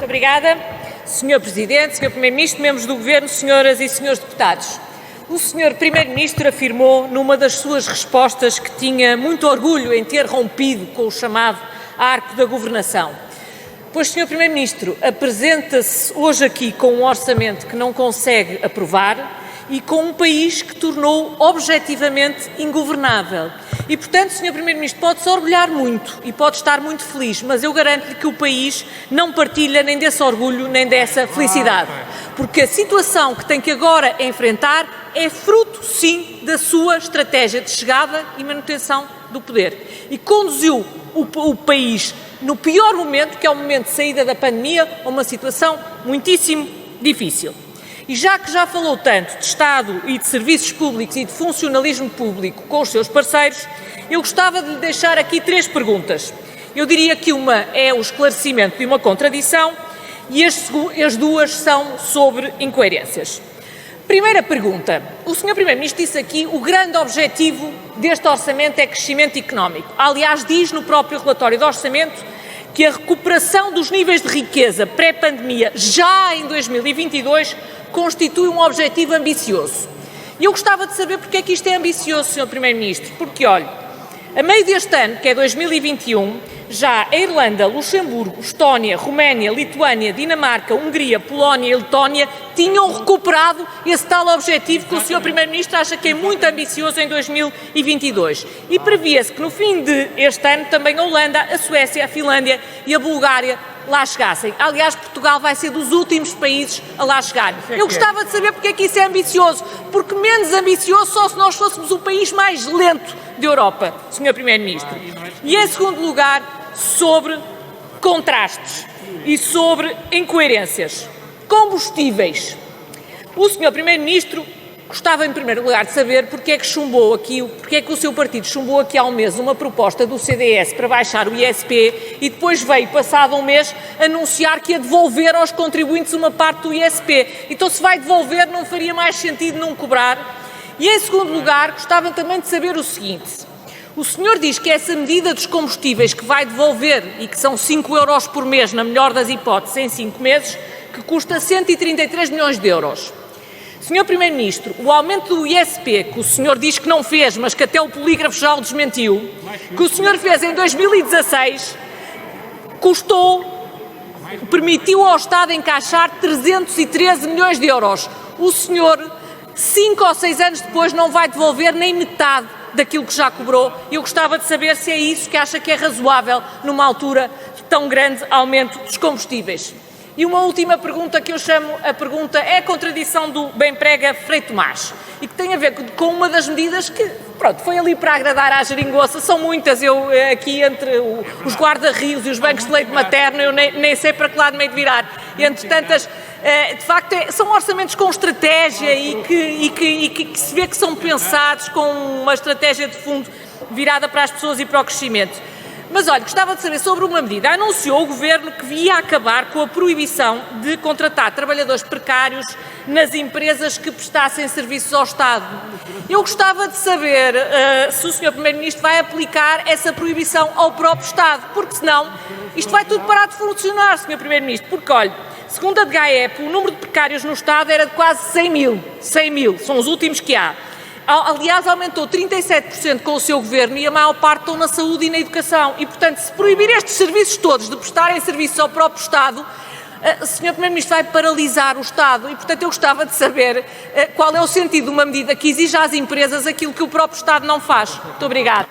Muito obrigada. Sr. Presidente, Sr. Primeiro-Ministro, membros do Governo, senhoras e senhores deputados. O Sr. Primeiro-Ministro afirmou numa das suas respostas que tinha muito orgulho em ter rompido com o chamado arco da governação. Pois, Sr. Primeiro-Ministro, apresenta-se hoje aqui com um orçamento que não consegue aprovar e com um país que tornou objetivamente ingovernável. E, portanto, Sr. Primeiro-Ministro, pode-se orgulhar muito e pode estar muito feliz, mas eu garanto-lhe que o país não partilha nem desse orgulho nem dessa felicidade. Porque a situação que tem que agora enfrentar é fruto, sim, da sua estratégia de chegada e manutenção do poder. E conduziu o país no pior momento, que é o momento de saída da pandemia, a uma situação muitíssimo difícil. E já que já falou tanto de Estado e de serviços públicos e de funcionalismo público com os seus parceiros, eu gostava de lhe deixar aqui 3 perguntas. Eu diria que uma é o esclarecimento de uma contradição e as duas são sobre incoerências. Primeira pergunta. O Sr. Primeiro-Ministro disse aqui o grande objetivo deste orçamento é crescimento económico. Aliás, diz no próprio relatório do orçamento que a recuperação dos níveis de riqueza pré-pandemia já em 2022 constitui um objetivo ambicioso. E eu gostava de saber porque é que isto é ambicioso, Sr. Primeiro-Ministro. Porque, olha, a meio deste ano, que é 2021, já a Irlanda, Luxemburgo, Estónia, Roménia, Lituânia, Dinamarca, Hungria, Polónia e Letónia tinham recuperado esse tal objetivo que o Sr. Primeiro-Ministro acha que é muito ambicioso em 2022. E previa-se que no fim deste ano também a Holanda, a Suécia, a Finlândia e a Bulgária lá chegassem. Aliás, Portugal vai ser dos últimos países a lá chegar. Eu gostava de saber porque é que isso é ambicioso, porque menos ambicioso só se nós fôssemos o país mais lento da Europa, Sr. Primeiro-Ministro. E em segundo lugar, sobre contrastes e sobre incoerências. Combustíveis. O Sr. Primeiro-Ministro gostava, em primeiro lugar, de saber porque é que chumbou aqui, porque é que o seu partido chumbou aqui há um mês uma proposta do CDS para baixar o ISP e depois veio, passado um mês, anunciar que ia devolver aos contribuintes uma parte do ISP. Então, se vai devolver, não faria mais sentido não cobrar? E, em segundo lugar, gostava também de saber o seguinte. O senhor diz que essa medida dos combustíveis que vai devolver e que são 5 euros por mês, na melhor das hipóteses, em 5 meses, que custa 133 milhões de euros. Sr. Primeiro-Ministro, o aumento do ISP, que o senhor diz que não fez, mas que até o polígrafo já o desmentiu, que o senhor fez em 2016, permitiu ao Estado encaixar 313 milhões de euros. O senhor, 5 ou 6 anos depois, não vai devolver nem metade daquilo que já cobrou. Eu gostava de saber se é isso que acha que é razoável numa altura de tão grande aumento dos combustíveis. E uma última pergunta que eu chamo a pergunta é a contradição do bem prega Frei Tomás e que tem a ver com uma das medidas que, pronto, foi ali para agradar à geringonça, são muitas, eu aqui entre os guarda-rios e os bancos de leite materno, eu nem sei para que lado meio de virar, entre tantas, de facto são orçamentos com estratégia e que se vê que são pensados com uma estratégia de fundo virada para as pessoas e para o crescimento. Mas, olha, gostava de saber sobre uma medida. Anunciou o Governo que ia acabar com a proibição de contratar trabalhadores precários nas empresas que prestassem serviços ao Estado. Eu gostava de saber se o Sr. Primeiro-Ministro vai aplicar essa proibição ao próprio Estado, porque senão isto vai tudo parar de funcionar, Sr. Primeiro-Ministro, porque, olha, segundo a DGAEP, o número de precários no Estado era de quase 100 mil, são os últimos que há. Aliás, aumentou 37% com o seu governo e a maior parte estão na saúde e na educação. E, portanto, se proibir estes serviços todos de prestarem serviços ao próprio Estado, o Sr. Primeiro-Ministro vai paralisar o Estado. E, portanto, eu gostava de saber qual é o sentido de uma medida que exija às empresas aquilo que o próprio Estado não faz. Muito obrigada.